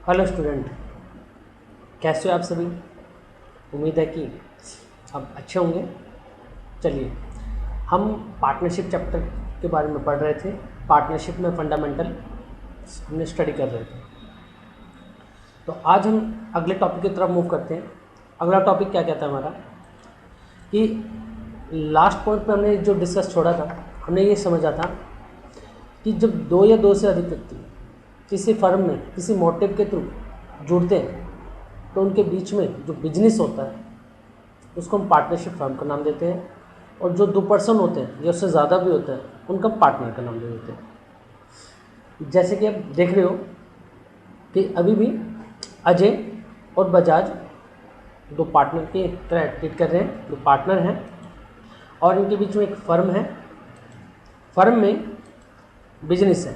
Hello student, कैसे हो आप सभी। उम्मीद है कि आप अच्छे होंगे। चलिए, हम पार्टनरशिप चैप्टर के बारे में पढ़ रहे थे। पार्टनरशिप में फंडामेंटल हमने स्टडी कर रहे थे। तो आज हम अगले टॉपिक की तरफ मूव करते हैं। अगला टॉपिक क्या कहता है हमारा कि लास्ट पॉइंट में हमने जो डिस्कस छोड़ा था, हमने ये समझा था कि जब दो या दो से अधिक व्यक्ति किसी फर्म में किसी मोटिव के थ्रू जुड़ते हैं तो उनके बीच में जो बिजनेस होता है उसको हम पार्टनरशिप फर्म का नाम देते हैं। और जो 2 पर्सन होते हैं या उससे ज़्यादा भी होते हैं उनका पार्टनर का नाम दे देते हैं। जैसे कि आप देख रहे हो कि अभी भी अजय और बजाज 2 पार्टनर की तरह ट्रीट कर रहे हैं, 2 पार्टनर हैं और इनके बीच में एक फर्म है। फर्म में बिजनेस है।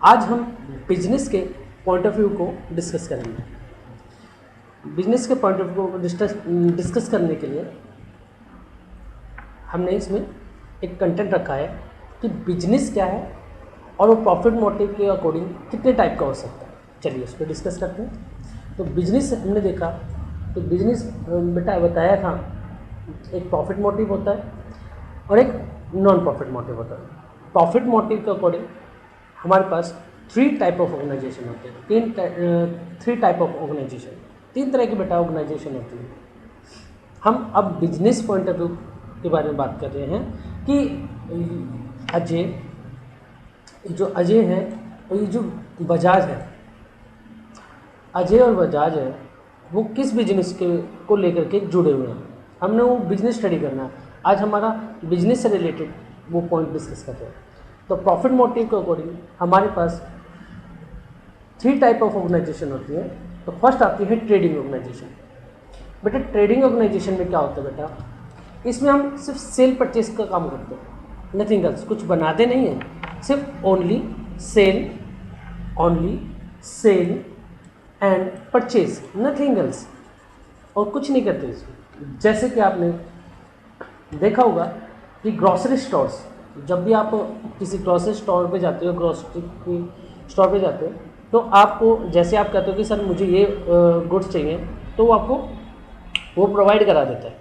आज हम बिजनेस के पॉइंट ऑफ व्यू को डिस्कस करेंगे। बिजनेस के पॉइंट ऑफ व्यू को डिस्कस करने के लिए हमने इसमें एक कंटेंट रखा है कि बिजनेस क्या है और वो प्रॉफिट मोटिव के अकॉर्डिंग कितने टाइप का हो सकता है। चलिए उस पर डिस्कस करते हैं। तो बिजनेस हमने देखा तो बिजनेस बेटा बताया था एक प्रॉफिट मोटिव होता है और एक नॉन प्रॉफिट मोटिव होता है। प्रॉफिट मोटिव के अकॉर्डिंग हमारे पास 3 टाइप ऑफ ऑर्गेनाइजेशन होते हैं। 3 टाइप ऑफ ऑर्गेनाइजेशन, 3 तरह की बेटा ऑर्गेनाइजेशन होती है। हम अब बिजनेस पॉइंट ऑफ व्यू के बारे में बात कर रहे हैं कि अजय है और ये जो बजाज है, अजय और बजाज है, वो किस बिजनेस को लेकर के जुड़े हुए हैं। हमने वो बिजनेस स्टडी करना है। आज हमारा बिजनेस से रिलेटेड वो पॉइंट डिस्कस कर रहे हैं। तो प्रॉफिट मोटिव के अकॉर्डिंग हमारे पास 3 टाइप ऑफ ऑर्गेनाइजेशन होती है। तो फर्स्ट आती है ट्रेडिंग ऑर्गेनाइजेशन। बेटा ट्रेडिंग ऑर्गेनाइजेशन में क्या होता है बेटा, इसमें हम सिर्फ सेल परचेज का काम करते हैं, नथिंग एल्स। कुछ बनाते नहीं हैं, सिर्फ only sale and purchase, nothing else, और कुछ नहीं करते इसमें। जैसे कि आपने देखा होगा कि ग्रॉसरी स्टोर्स, जब भी आप किसी ग्रॉसरी स्टोर पे जाते हो, ग्रॉसरी स्टोर पे जाते हो, तो आपको जैसे आप कहते हो कि सर मुझे ये गुड्स चाहिए, तो वो आपको वो प्रोवाइड करा देता है।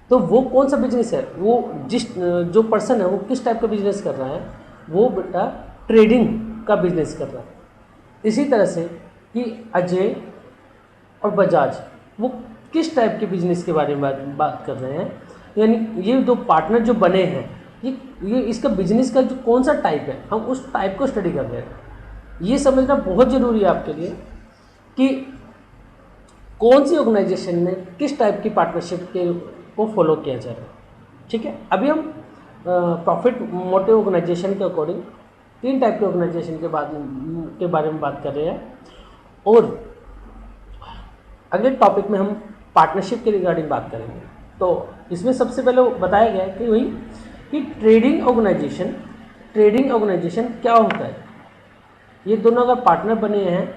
तो वो कौन सा बिजनेस है, वो जो पर्सन है वो किस टाइप का बिजनेस कर रहा है, वो बेटा ट्रेडिंग का बिजनेस कर रहा है। इसी तरह से कि अजय और बजाज वो किस टाइप के बिजनेस के बारे में बात कर रहे हैं, यानी ये 2 पार्टनर जो बने हैं, ये इसका बिजनेस का जो कौन सा टाइप है, हम उस टाइप को स्टडी कर रहे हैं। ये समझना बहुत ज़रूरी है आपके लिए कि कौन सी ऑर्गेनाइजेशन में किस टाइप की पार्टनरशिप को फॉलो किया जा रहा है। ठीक है, अभी हम प्रॉफिट मोटिव ऑर्गेनाइजेशन के अकॉर्डिंग 3 टाइप के ऑर्गेनाइजेशन के बारे में बात कर रहे हैं। और अगले टॉपिक में हम पार्टनरशिप के रिगार्डिंग बात करेंगे। तो इसमें सबसे पहले बताया गया है कि वही कि ट्रेडिंग ऑर्गेनाइजेशन क्या होता है। ये दोनों अगर पार्टनर बने हैं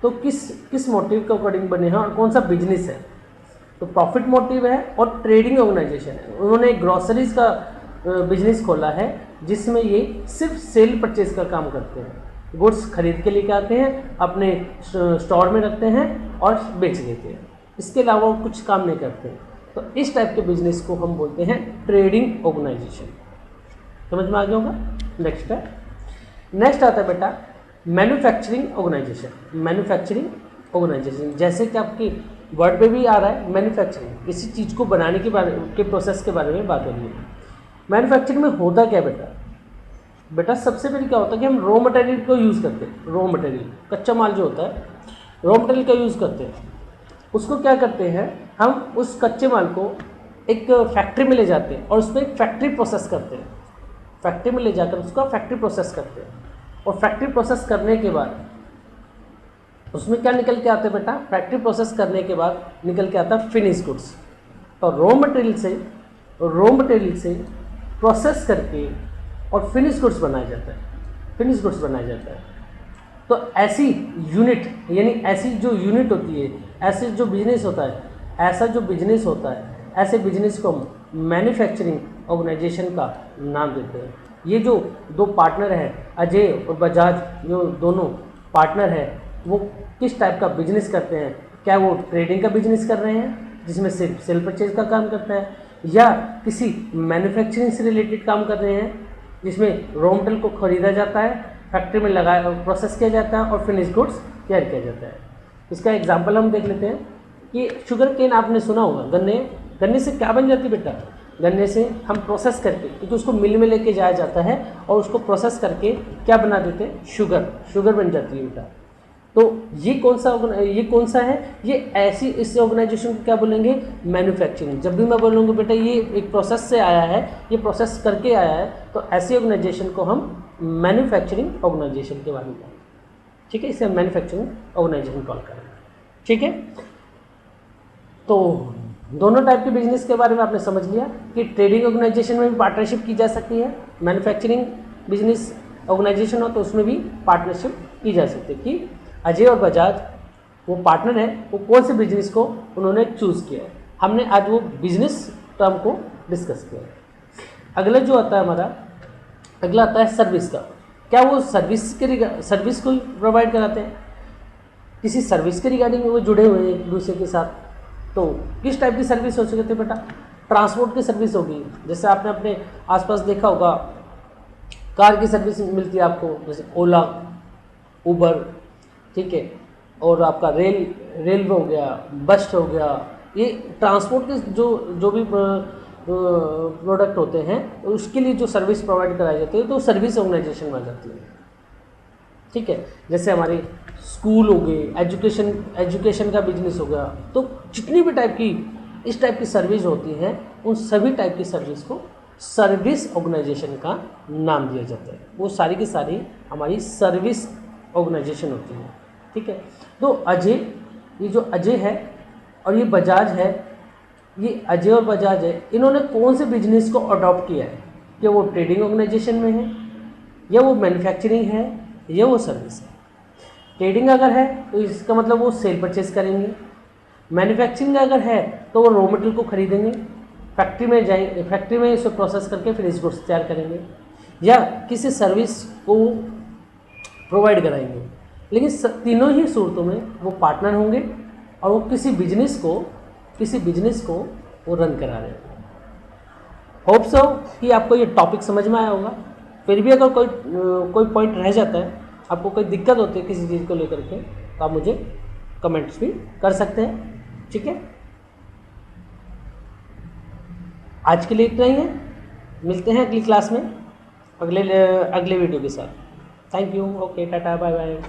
तो किस मोटिव के अकॉर्डिंग बने हैं और कौन सा बिजनेस है। तो प्रॉफिट मोटिव है और ट्रेडिंग ऑर्गेनाइजेशन है। उन्होंने ग्रॉसरीज का बिजनेस खोला है जिसमें ये सिर्फ सेल परचेज का काम करते हैं। गुड्स खरीद के लेके आते हैं, अपने स्टोर में रखते हैं और बेच देते हैं। इसके अलावा वो कुछ काम नहीं करते हैं। तो इस टाइप के बिजनेस को हम बोलते हैं ट्रेडिंग ऑर्गेनाइजेशन। समझ में आ गया होगा। नेक्स्ट आता है बेटा मैन्युफैक्चरिंग ऑर्गेनाइजेशन। जैसे कि आपकी वर्ड पे भी आ रहा है मैन्युफैक्चरिंग, किसी चीज़ को बनाने के प्रोसेस के बारे में बात हो रही है। मैन्युफैक्चरिंग में होता क्या बेटा सबसे पहले क्या होता है कि हम रॉ मटेरियल को यूज़ करते हैं। रॉ मटेरियल कच्चा माल जो होता है, रॉ मटेरियल का यूज़ करते हैं। उसको क्या करते हैं, हम उस कच्चे माल को एक फैक्ट्री में ले जाते हैं और उसमें एक फैक्ट्री प्रोसेस करते हैं। फैक्ट्री में ले जाकर उसका फैक्ट्री प्रोसेस करते हैं और फैक्ट्री प्रोसेस करने के बाद उसमें क्या निकल के आता है बेटा, फैक्ट्री प्रोसेस करने के बाद निकल के आता है फिनिश गुड्स। तो रॉ मटेरियल से प्रोसेस करके और फिनिश गुड्स बनाया जाता है। तो ऐसी यूनिट, यानी ऐसी जो यूनिट होती है, ऐसे जो बिजनेस होता है, ऐसे बिजनेस को हम मैन्युफैक्चरिंग ऑर्गेनाइजेशन का नाम देते हैं। ये जो 2 पार्टनर हैं, अजय और बजाज, जो दोनों पार्टनर हैं, वो किस टाइप का बिजनेस करते हैं, क्या वो ट्रेडिंग का बिजनेस कर रहे हैं जिसमें सिर्फ सेल परचेज का काम करता है, या किसी मैन्युफैक्चरिंग से रिलेटेड काम कर रहे हैं जिसमें रॉ मटेरियल को खरीदा जाता है, फैक्ट्री में लगाया प्रोसेस किया जाता है और फिनिश गुड्स तैयार किया जाता है। इसका एग्जाम्पल हम देख लेते हैं कि शुगर केन आपने सुना होगा, गन्ने से क्या बन जाती है बेटा, गन्ने से हम प्रोसेस करके, क्योंकि उसको मिल में लेके जाया जाता है और उसको प्रोसेस करके क्या बना देते हैं, शुगर बन जाती है बेटा। तो ये कौन सा है, ये ऐसी, इस ऑर्गेनाइजेशन को क्या बोलेंगे, मैन्युफैक्चरिंग। जब भी मैं बोलूँगा बेटा ये एक प्रोसेस से आया है, ये प्रोसेस करके आया है, तो ऐसी ऑर्गेनाइजेशन को हम मैन्युफैक्चरिंग ऑर्गेनाइजेशन के बारे में, ठीक है, इसे हम मैन्युफैक्चरिंग ऑर्गेनाइजेशन कॉल करेंगे। ठीक है, तो दोनों टाइप के बिजनेस के बारे में आपने समझ लिया कि ट्रेडिंग ऑर्गेनाइजेशन में भी पार्टनरशिप की जा सकती है, मैन्युफैक्चरिंग बिजनेस ऑर्गेनाइजेशन हो तो उसमें भी पार्टनरशिप की जा सकती है। कि अजय और बजाज वो पार्टनर है, वो कौन से बिजनेस को उन्होंने चूज़ किया है, हमने आज वो बिजनेस टर्म को डिस्कस किया है। अगला जो आता है हमारा, अगला आता है सर्विस का। क्या वो सर्विस को प्रोवाइड कराते हैं, किसी सर्विस के रिगार्डिंग वो जुड़े हुए हैं एक दूसरे के साथ। तो किस टाइप की सर्विस हो सकती है बेटा, ट्रांसपोर्ट की सर्विस होगी, जैसे आपने अपने आसपास देखा होगा कार की सर्विस मिलती है आपको, जैसे ओला, उबर, ठीक है, और आपका रेल हो गया, बस हो गया, ये ट्रांसपोर्ट के जो भी प्रोडक्ट होते हैं उसके लिए जो सर्विस प्रोवाइड कराई जाती है तो सर्विस ऑर्गेनाइजेशन में आ जाती है। ठीक है, जैसे हमारे स्कूल हो गए, एजुकेशन का बिजनेस हो गया, तो जितनी भी इस टाइप की सर्विस होती हैं उन सभी टाइप की सर्विस को सर्विस ऑर्गेनाइजेशन का नाम दिया जाता है। वो सारी की सारी हमारी सर्विस ऑर्गेनाइजेशन होती है। ठीक है, तो ये जो अजय है और ये बजाज है, ये अजय और बजाज है, इन्होंने कौन से बिजनेस को अडॉप्ट किया है, क्या वो ट्रेडिंग ऑर्गेनाइजेशन में है, या वो मैन्युफैक्चरिंग है, या वो सर्विस है। ट्रेडिंग अगर है तो इसका मतलब वो सेल परचेज करेंगे, मैन्युफैक्चरिंग अगर है तो वो रॉ मटेरियल को खरीदेंगे, फैक्ट्री में इसे प्रोसेस करके फिनिश गुड्स तैयार करेंगे, या किसी सर्विस को प्रोवाइड कराएंगे। लेकिन तीनों ही सूरतों में वो पार्टनर होंगे और वो किसी बिजनेस को वो रन करा रहे हैं। होप सो कि आपको ये टॉपिक समझ में आया होगा। फिर भी अगर कोई पॉइंट रह जाता है, आपको कोई दिक्कत होती है किसी चीज़ को लेकर के, तो आप मुझे कमेंट्स भी कर सकते हैं। ठीक है, आज के लिए इतना ही है, मिलते हैं अगली क्लास में अगले वीडियो के साथ। थैंक यू, ओके, टाटा, बाय बाय।